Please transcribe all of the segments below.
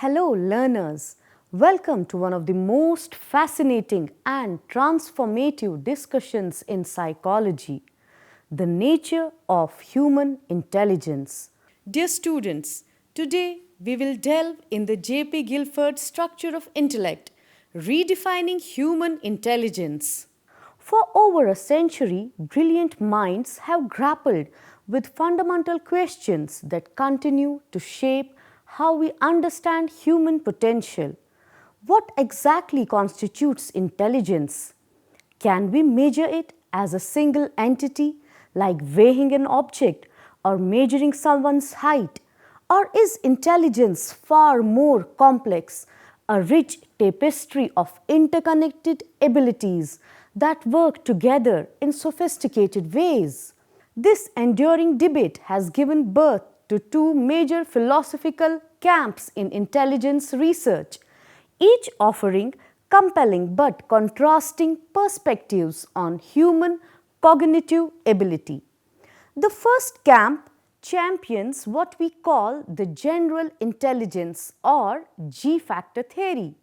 Hello, learners. Welcome to one of the most fascinating and transformative discussions in psychology, the nature of human intelligence. Dear students, today we will delve in the J.P. Guilford structure of intellect, redefining human intelligence. For over a century, brilliant minds have grappled with fundamental questions that continue to shape how we understand human potential. What exactly constitutes intelligence? Can we measure it as a single entity, like weighing an object or measuring someone's height? Or is intelligence far more complex, a rich tapestry of interconnected abilities that work together in sophisticated ways? This enduring debate has given birth to two major philosophical camps in intelligence research, each offering compelling but contrasting perspectives on human cognitive ability. The first camp champions what we call the general intelligence or G factor theory.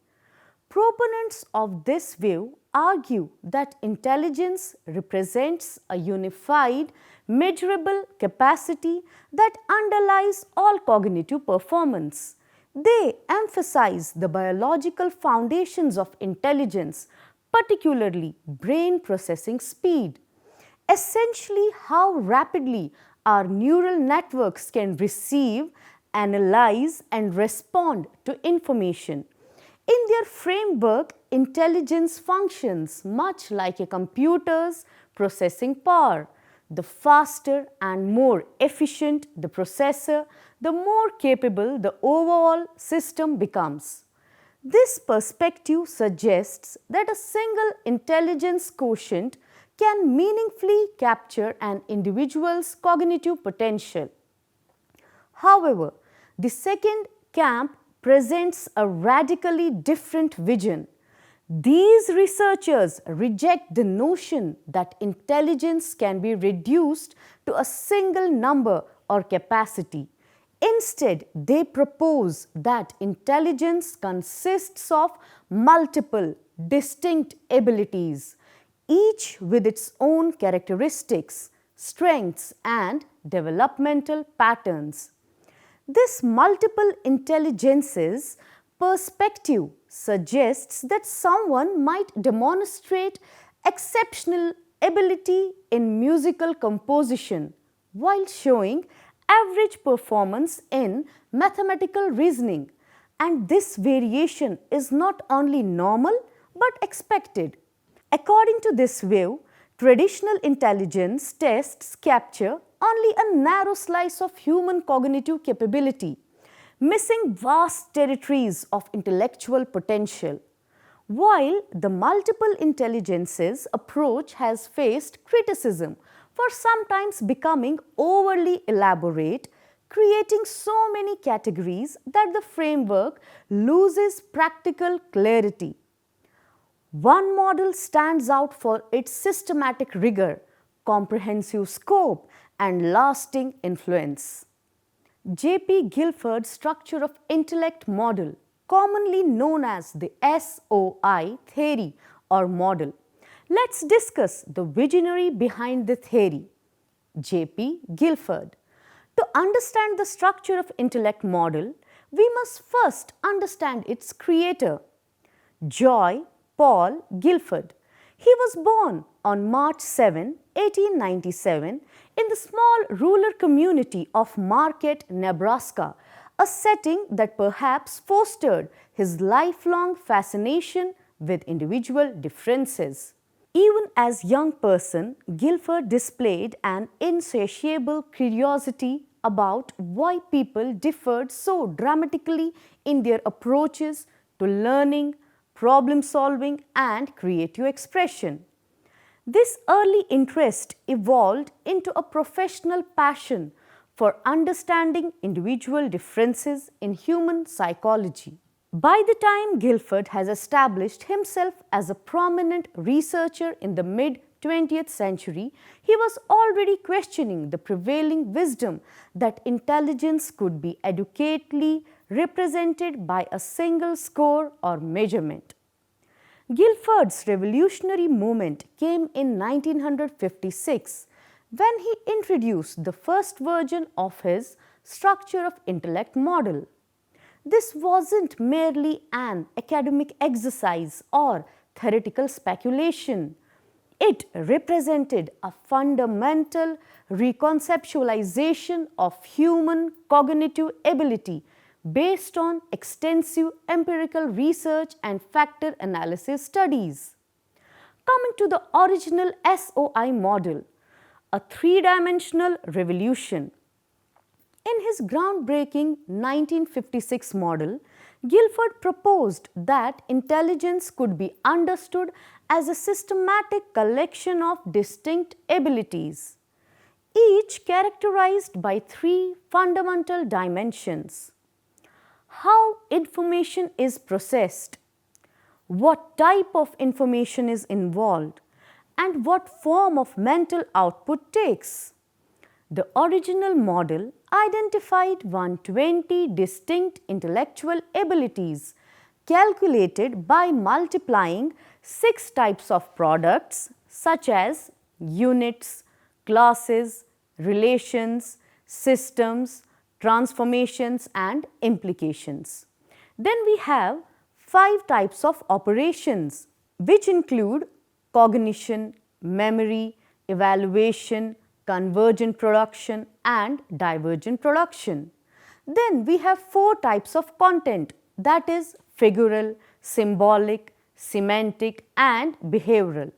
Proponents of this view argue that intelligence represents a unified, measurable capacity that underlies all cognitive performance. They emphasize the biological foundations of intelligence, particularly brain processing speed. Essentially, how rapidly our neural networks can receive, analyze, and respond to information. In their framework, intelligence functions much like a computer's processing power. The faster and more efficient the processor, the more capable the overall system becomes. This perspective suggests that a single intelligence quotient can meaningfully capture an individual's cognitive potential. However, the second camp presents a radically different vision. These researchers reject the notion that intelligence can be reduced to a single number or capacity. Instead, they propose that intelligence consists of multiple distinct abilities, each with its own characteristics, strengths, and developmental patterns. This multiple intelligences perspective suggests that someone might demonstrate exceptional ability in musical composition while showing average performance in mathematical reasoning, and this variation is not only normal but expected. According to this view, traditional intelligence tests capture only a narrow slice of human cognitive capability, missing vast territories of intellectual potential. While the multiple intelligences approach has faced criticism for sometimes becoming overly elaborate, creating so many categories that the framework loses practical clarity. One model stands out for its systematic rigor, comprehensive scope, and lasting influence. J.P. Guilford's structure of intellect model, commonly known as the SOI theory or model. Let's discuss the visionary behind the theory, J.P. Guilford. To understand the structure of intellect model, we must first understand its creator, Joy Paul Guilford. He was born on March 7, 1897 in the small rural community of Marquette, Nebraska, a setting that perhaps fostered his lifelong fascination with individual differences. Even as a young person, Guilford displayed an insatiable curiosity about why people differed so dramatically in their approaches to learning, problem solving, and creative expression. This early interest evolved into a professional passion for understanding individual differences in human psychology. By the time Guilford has established himself as a prominent researcher in the mid-20th century, he was already questioning the prevailing wisdom that intelligence could be adequately represented by a single score or measurement. Guilford's revolutionary movement came in 1956 when he introduced the first version of his structure of intellect model. This wasn't merely an academic exercise or theoretical speculation. It represented a fundamental reconceptualization of human cognitive ability based on extensive empirical research and factor analysis studies. Coming to the original SOI model, a three-dimensional revolution. In his groundbreaking 1956 model, Guilford proposed that intelligence could be understood as a systematic collection of distinct abilities, each characterized by three fundamental dimensions: how information is processed, what type of information is involved, and what form of mental output takes. The original model identified 120 distinct intellectual abilities calculated by multiplying 6 types of products such as units, classes, relations, systems, transformations and implications. Then we have 5 types of operations which include cognition, memory, evaluation, convergent production and divergent production. Then we have 4 types of content, that is figural, symbolic, semantic and behavioral.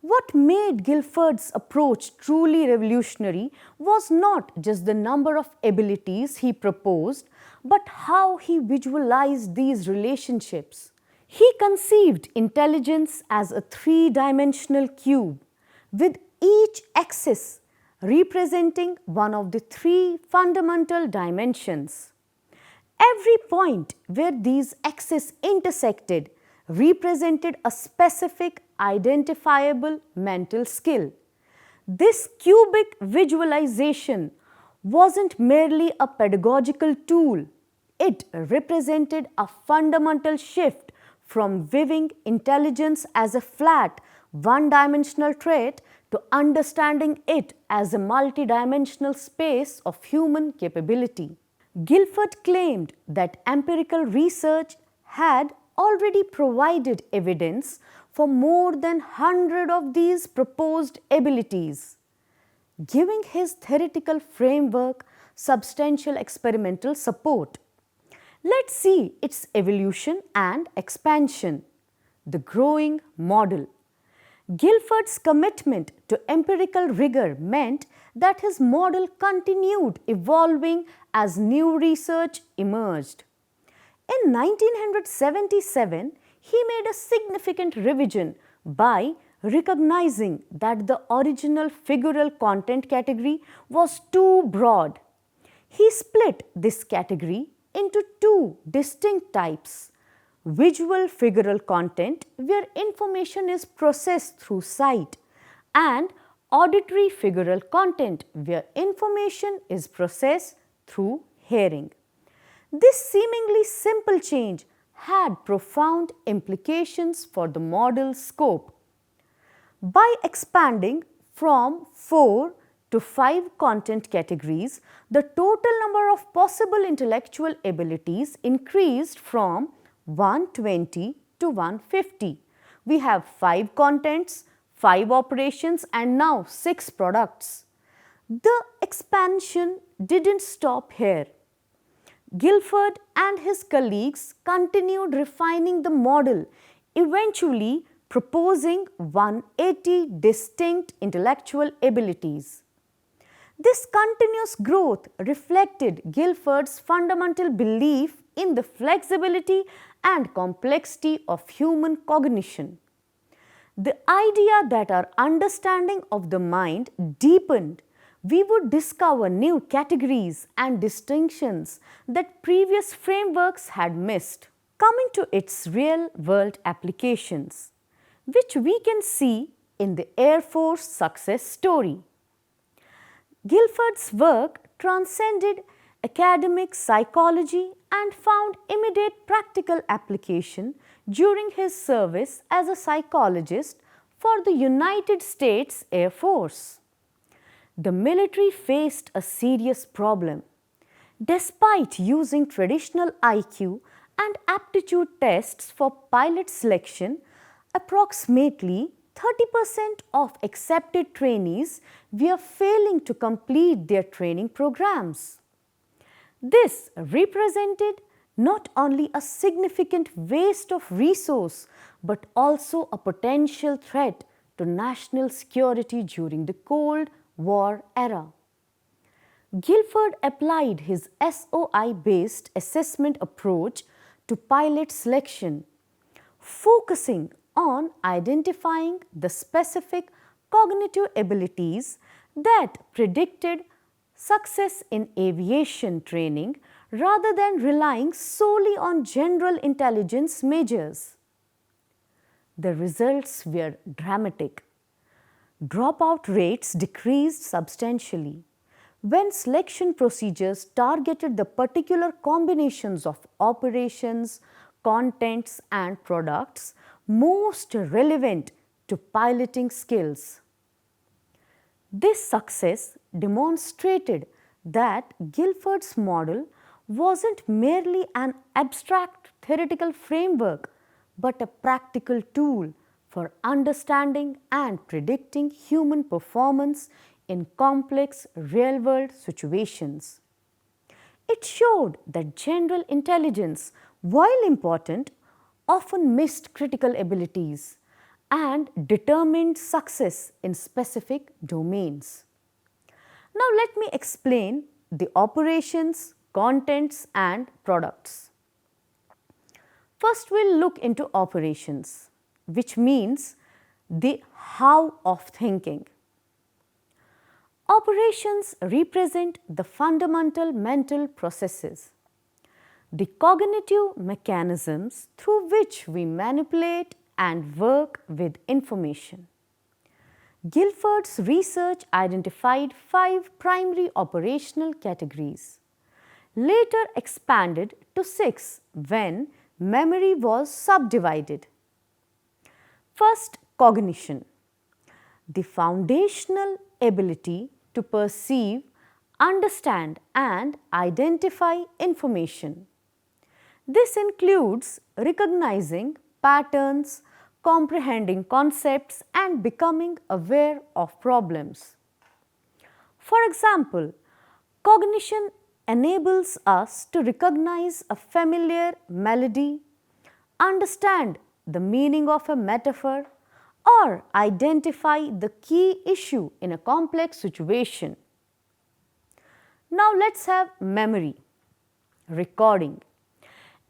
What made Guilford's approach truly revolutionary was not just the number of abilities he proposed, but how he visualized these relationships. He conceived intelligence as a three-dimensional cube, with each axis representing one of the 3 fundamental dimensions. Every point where these axes intersected represented a specific identifiable mental skill. This cubic visualization wasn't merely a pedagogical tool, it represented a fundamental shift from viewing intelligence as a flat, one-dimensional trait to understanding it as a multidimensional space of human capability. Guilford claimed that empirical research had already provided evidence for more than 100 of these proposed abilities, giving his theoretical framework substantial experimental support. Let's see its evolution and expansion. The growing model. Guilford's commitment to empirical rigor meant that his model continued evolving as new research emerged. In 1977, he made a significant revision by recognizing that the original figural content category was too broad. He split this category into 2 distinct types: visual figural content, where information is processed through sight, and auditory figural content, where information is processed through hearing. This seemingly simple change had profound implications for the model's scope. By expanding from 4 to 5 content categories, the total number of possible intellectual abilities increased from 120 to 150. We have 5 contents, 5 operations and now 6 products. The expansion didn't stop here. Guilford and his colleagues continued refining the model, eventually proposing 180 distinct intellectual abilities. This continuous growth reflected Guilford's fundamental belief in the flexibility and complexity of human cognition. The idea that our understanding of the mind deepened, we would discover new categories and distinctions that previous frameworks had missed. Coming to its real-world applications, which we can see in the Air Force success story. Guilford's work transcended academic psychology and found immediate practical application during his service as a psychologist for the United States Air Force. The military faced a serious problem. Despite using traditional IQ and aptitude tests for pilot selection, approximately 30% of accepted trainees were failing to complete their training programs. This represented not only a significant waste of resource but also a potential threat to national security during the Cold War era. Guilford applied his SOI-based assessment approach to pilot selection, focusing on identifying the specific cognitive abilities that predicted success in aviation training rather than relying solely on general intelligence measures. The results were dramatic. Dropout rates decreased substantially. When selection procedures targeted the particular combinations of operations, contents, and products most relevant to piloting skills. This success demonstrated that Guilford's model wasn't merely an abstract theoretical framework but a practical tool for understanding and predicting human performance in complex real-world situations. It showed that general intelligence, while important, often missed critical abilities and determined success in specific domains. Now let me explain the operations, contents, and products. First, we'll look into operations, which means the how of thinking. Operations represent the fundamental mental processes, the cognitive mechanisms through which we manipulate and work with information. Guilford's research identified 5 primary operational categories, later expanded to 6 when memory was subdivided. First, cognition, the foundational ability to perceive, understand, and identify information. This includes recognizing patterns, comprehending concepts, and becoming aware of problems. For example, cognition enables us to recognize a familiar melody, understand the meaning of a metaphor, or identify the key issue in a complex situation. Now let's have memory, recording.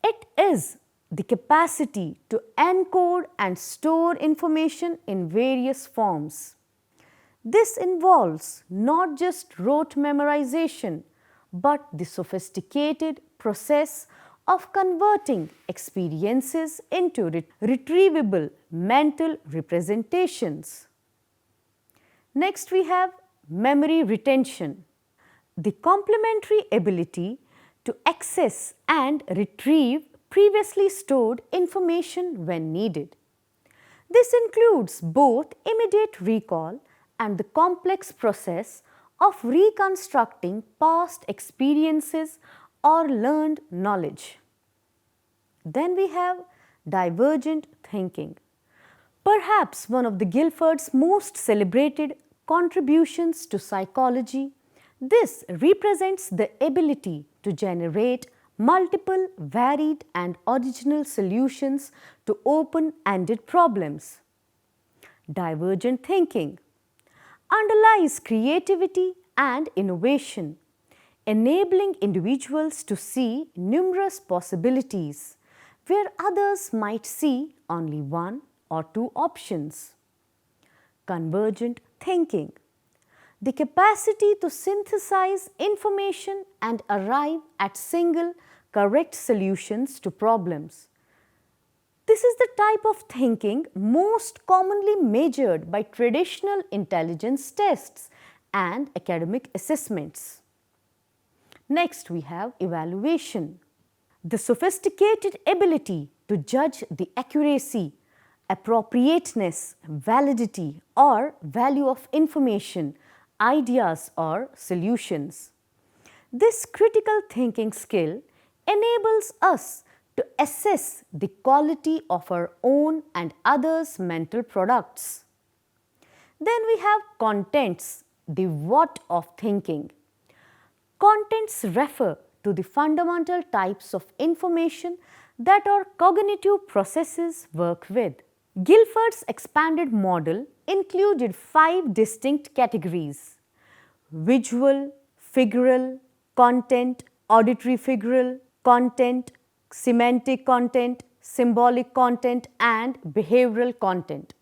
It is the capacity to encode and store information in various forms. This involves not just rote memorization, but the sophisticated process of converting experiences into retrievable mental representations. Next, we have memory retention, the complementary ability to access and retrieve previously stored information when needed. This includes both immediate recall and the complex process of reconstructing past experiences or learned knowledge. Then we have divergent thinking, perhaps one of the Guilford's most celebrated contributions to psychology. This represents the ability to generate multiple, varied, and original solutions to open-ended problems. Divergent thinking underlies creativity and innovation, enabling individuals to see numerous possibilities where others might see only 1 or 2 options. Convergent thinking, the capacity to synthesize information and arrive at single correct solutions to problems. This is the type of thinking most commonly measured by traditional intelligence tests and academic assessments. Next, we have evaluation. The sophisticated ability to judge the accuracy, appropriateness, validity, or value of information, ideas, or solutions. This critical thinking skill enables us to assess the quality of our own and others' mental products. Then we have contents, the what of thinking. Contents refer to the fundamental types of information that our cognitive processes work with. Guilford's expanded model included 5 distinct categories: visual, figural, content, auditory figural, content, semantic content, symbolic content, and behavioral content.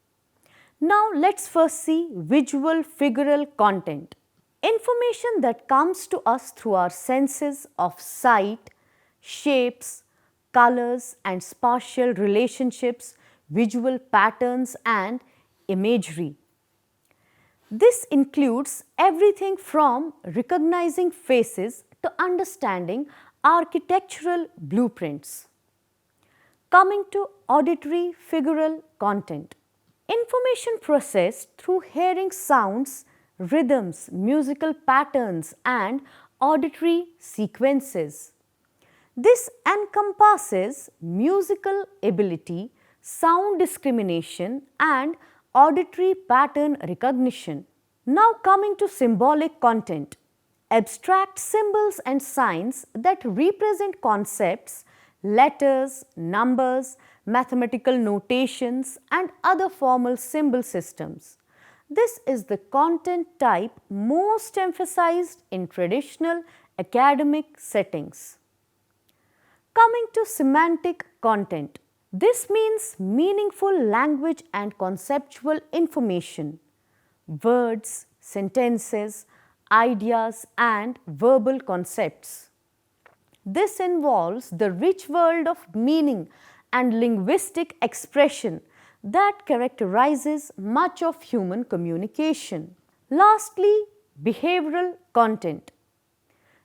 Now let's first see visual figural content. Information that comes to us through our senses of sight, shapes, colors, and spatial relationships, visual patterns, and imagery. This includes everything from recognizing faces to understanding architectural blueprints. Coming to auditory figural content. Information processed through hearing sounds, rhythms, musical patterns, and auditory sequences. This encompasses musical ability, sound discrimination, and auditory pattern recognition. Now coming to symbolic content. Abstract symbols and signs that represent concepts, letters, numbers, mathematical notations, and other formal symbol systems. This is the content type most emphasized in traditional academic settings. Coming to semantic content. This means meaningful language and conceptual information, words, sentences, ideas, and verbal concepts. This involves the rich world of meaning and linguistic expression that characterizes much of human communication. Lastly, behavioral content.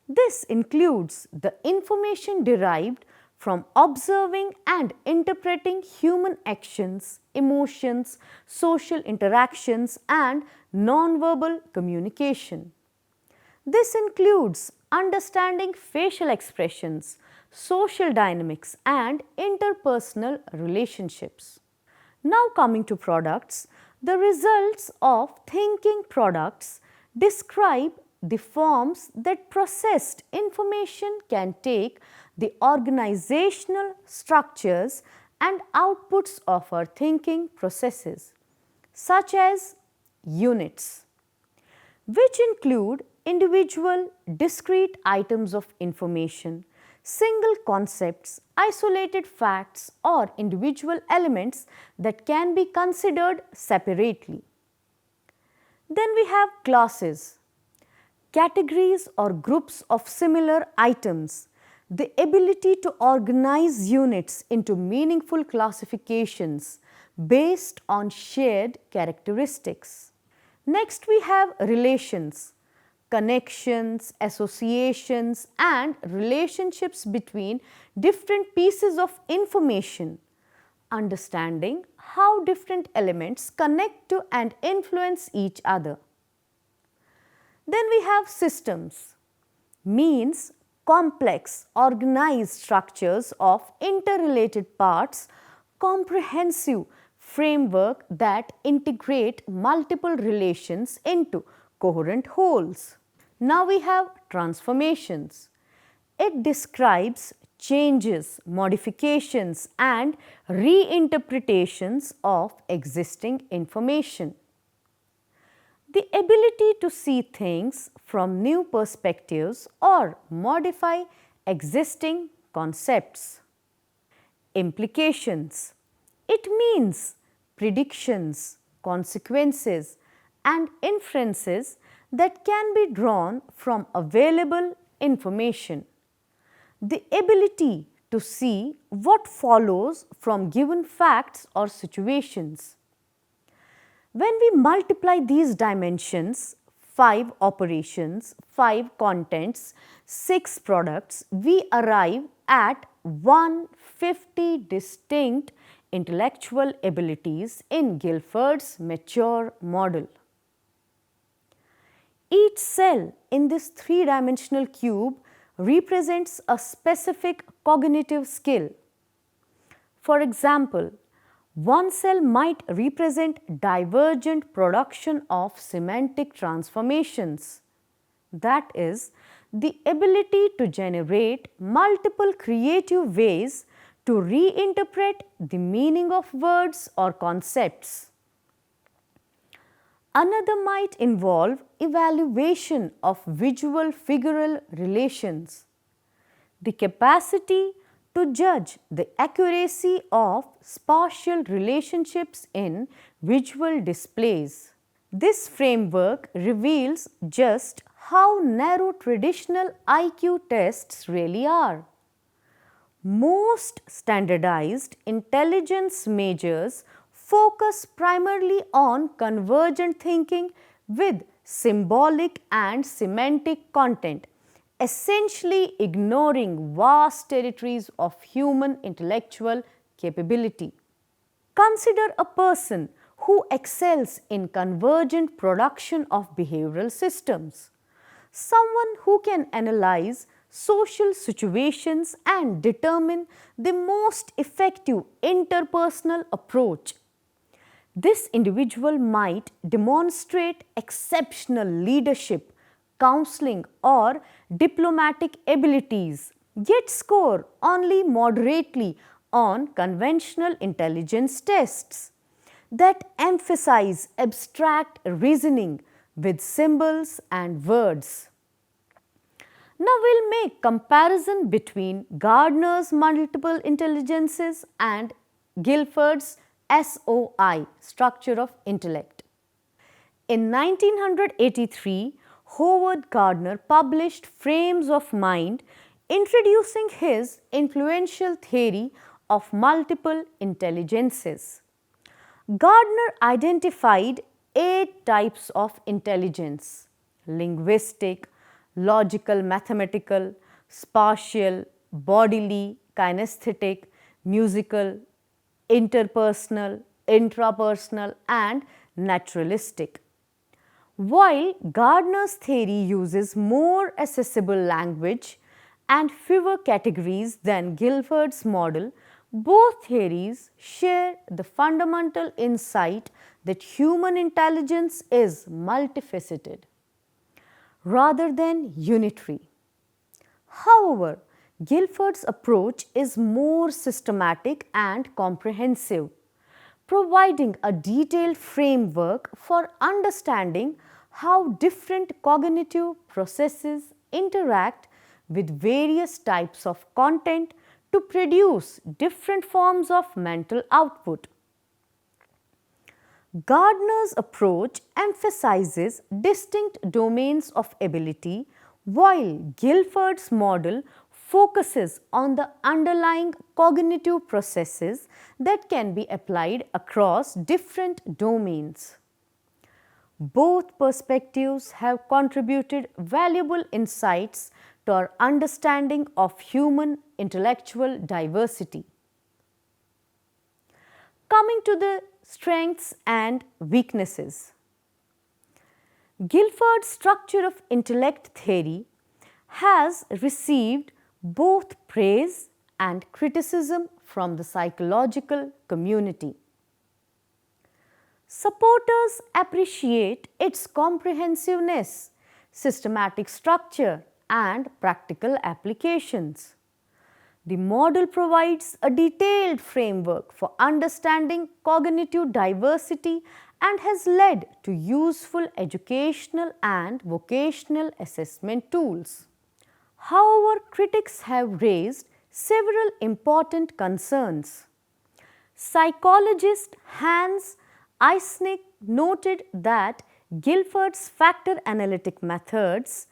This includes the information derived from observing and interpreting human actions, emotions, social interactions, and nonverbal communication. This includes understanding facial expressions, social dynamics, and interpersonal relationships. Now coming to products, the results of thinking products describe the forms that processed information can take, the organizational structures and outputs of our thinking processes, such as units, which include individual discrete items of information, single concepts, isolated facts, or individual elements that can be considered separately. Then we have classes, categories or groups of similar items, the ability to organize units into meaningful classifications based on shared characteristics. Next we have relations, connections, associations, and relationships between different pieces of information, understanding how different elements connect to and influence each other. Then we have systems, means complex, organized structures of interrelated parts, comprehensive framework that integrate multiple relations into coherent wholes. Now we have transformations. It describes changes, modifications, and reinterpretations of existing information. The ability to see things from new perspectives or modify existing concepts. Implications. It means predictions, consequences, and inferences that can be drawn from available information. The ability to see what follows from given facts or situations. When we multiply these dimensions, 5 operations, 5 contents, 6 products, we arrive at 150 distinct intellectual abilities in Guilford's mature model. Each cell in this three-dimensional cube represents a specific cognitive skill. For example, one cell might represent divergent production of semantic transformations. That is, the ability to generate multiple creative ways to reinterpret the meaning of words or concepts. Another might involve evaluation of visual figural relations, the capacity to judge the accuracy of spatial relationships in visual displays. This framework reveals just how narrow traditional IQ tests really are. Most standardized intelligence measures focus primarily on convergent thinking with symbolic and semantic content, essentially ignoring vast territories of human intellectual capability. Consider a person who excels in convergent production of behavioral systems, someone who can analyze social situations and determine the most effective interpersonal approach. This individual might demonstrate exceptional leadership, counseling, or diplomatic abilities, yet score only moderately on conventional intelligence tests that emphasize abstract reasoning with symbols and words. Now we'll make comparison between Gardner's multiple intelligences and Guilford's SOI, structure of intellect. In 1983, Howard Gardner published Frames of Mind, introducing his influential theory of multiple intelligences. Gardner identified 8 types of intelligence: linguistic, logical, mathematical, spatial, bodily, kinesthetic, musical, interpersonal, intrapersonal, and naturalistic. While Gardner's theory uses more accessible language and fewer categories than Guilford's model, both theories share the fundamental insight that human intelligence is multifaceted rather than unitary. However, Guilford's approach is more systematic and comprehensive, providing a detailed framework for understanding how different cognitive processes interact with various types of content to produce different forms of mental output. Gardner's approach emphasizes distinct domains of ability, while Guilford's model focuses on the underlying cognitive processes that can be applied across different domains. Both perspectives have contributed valuable insights to our understanding of human intellectual diversity. Coming to the strengths and weaknesses. Guilford's structure of intellect theory has received both praise and criticism from the psychological community. Supporters appreciate its comprehensiveness, systematic structure, and practical applications. The model provides a detailed framework for understanding cognitive diversity and has led to useful educational and vocational assessment tools. However, critics have raised several important concerns. Psychologist Hans Eysenck noted that Guilford's factor analytic methods,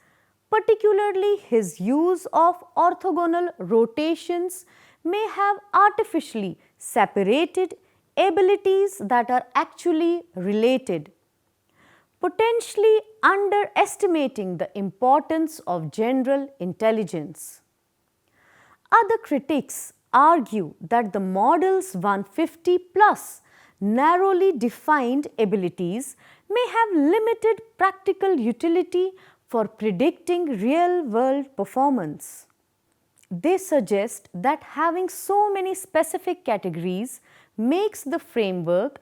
particularly his use of orthogonal rotations, may have artificially separated abilities that are actually related. potentially underestimating the importance of general intelligence. Other critics argue that the model's 150 plus narrowly defined abilities may have limited practical utility for predicting real world performance. They suggest that having so many specific categories makes the framework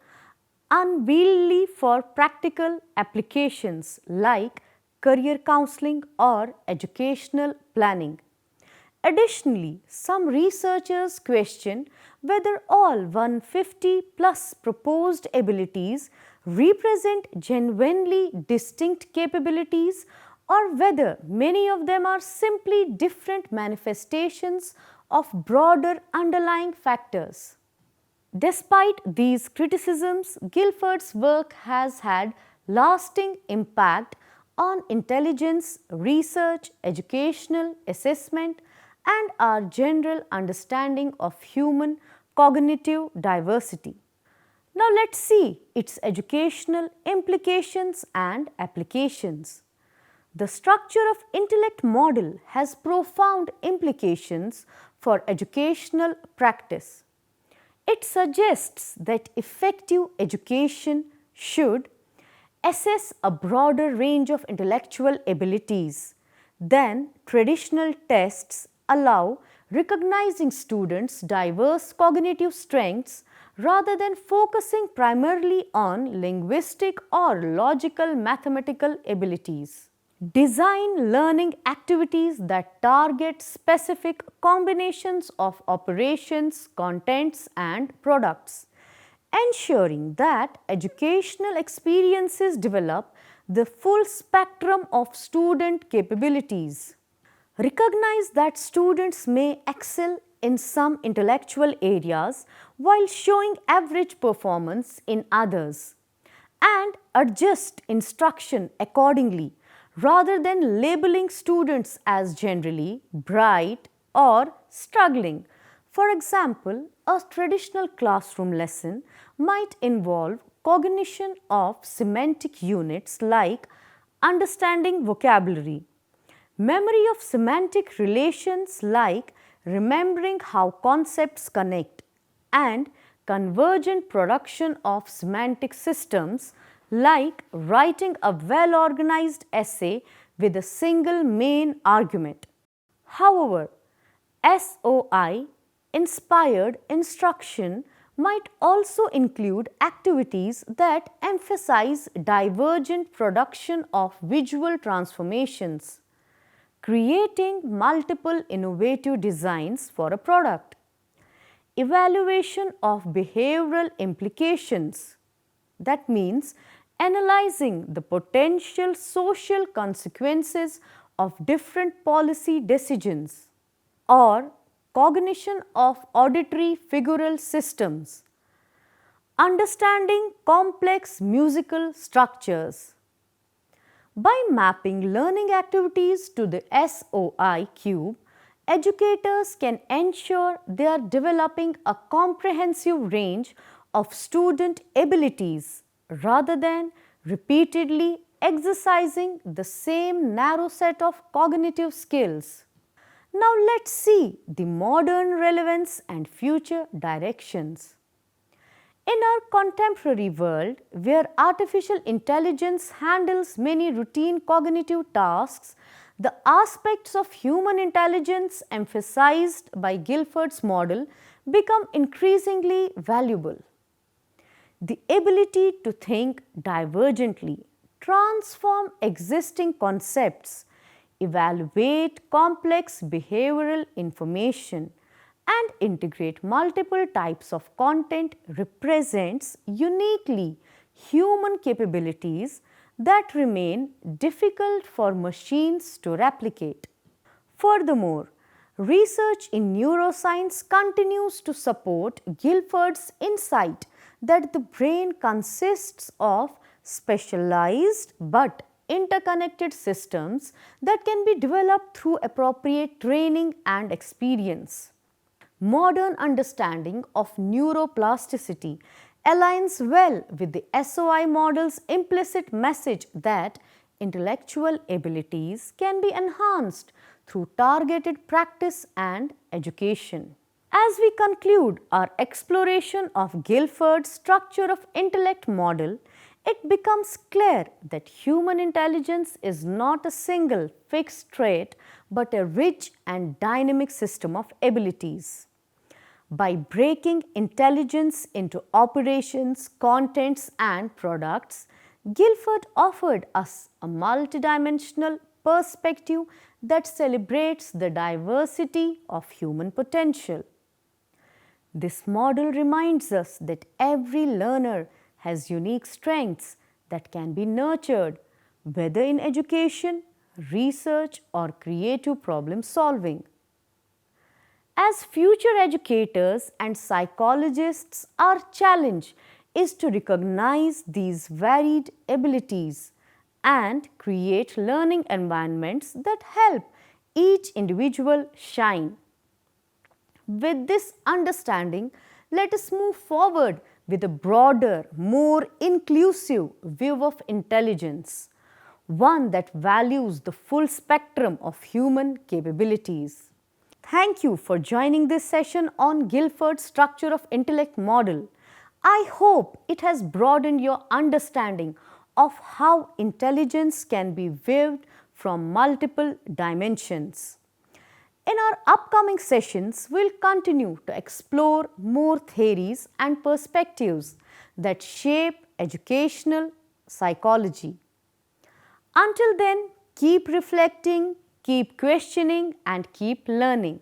unwieldy for practical applications like career counseling or educational planning. Additionally, some researchers question whether all 150 plus proposed abilities represent genuinely distinct capabilities or whether many of them are simply different manifestations of broader underlying factors. Despite these criticisms, Guilford's work has had lasting impact on intelligence, research, educational assessment, and our general understanding of human cognitive diversity. Now let's see its educational implications and applications. The structure of intellect model has profound implications for educational practice. It suggests that effective education should assess a broader range of intellectual abilities than traditional tests allow, recognizing students' diverse cognitive strengths rather than focusing primarily on linguistic or logical mathematical abilities. Design learning activities that target specific combinations of operations, contents, and products, ensuring that educational experiences develop the full spectrum of student capabilities. Recognize that students may excel in some intellectual areas while showing average performance in others, and adjust instruction accordingly rather than labeling students as generally bright or struggling. For example, a traditional classroom lesson might involve cognition of semantic units like understanding vocabulary, memory of semantic relations like remembering how concepts connect, and convergent production of semantic systems like writing a well-organized essay with a single main argument. However, SOI inspired instruction might also include activities that emphasize divergent production of visual transformations, creating multiple innovative designs for a product. Evaluation of behavioral implications, that means analyzing the potential social consequences of different policy decisions, or cognition of auditory figural systems, understanding complex musical structures. By mapping learning activities to the SOI cube, educators can ensure they are developing a comprehensive range of student abilities rather than repeatedly exercising the same narrow set of cognitive skills. Now let's see the modern relevance and future directions. In our contemporary world, where artificial intelligence handles many routine cognitive tasks, the aspects of human intelligence emphasized by Guilford's model become increasingly valuable. The ability to think divergently, transform existing concepts, evaluate complex behavioral information, and integrate multiple types of content represents uniquely human capabilities that remain difficult for machines to replicate. Furthermore, research in neuroscience continues to support Guilford's insight that the brain consists of specialized but interconnected systems that can be developed through appropriate training and experience. Modern understanding of neuroplasticity aligns well with the SOI model's implicit message that intellectual abilities can be enhanced through targeted practice and education. As we conclude our exploration of Guilford's structure of intellect model, it becomes clear that human intelligence is not a single fixed trait but a rich and dynamic system of abilities. By breaking intelligence into operations, contents, and products, Guilford offered us a multidimensional perspective that celebrates the diversity of human potential. This model reminds us that every learner has unique strengths that can be nurtured, whether in education, research, or creative problem solving. As future educators and psychologists, our challenge is to recognize these varied abilities and create learning environments that help each individual shine. With this understanding, let us move forward with a broader, more inclusive view of intelligence, one that values the full spectrum of human capabilities. Thank you for joining this session on Guilford's structure of intellect model. I hope it has broadened your understanding of how intelligence can be viewed from multiple dimensions. In our upcoming sessions, we'll continue to explore more theories and perspectives that shape educational psychology. Until then, keep reflecting, keep questioning, and keep learning.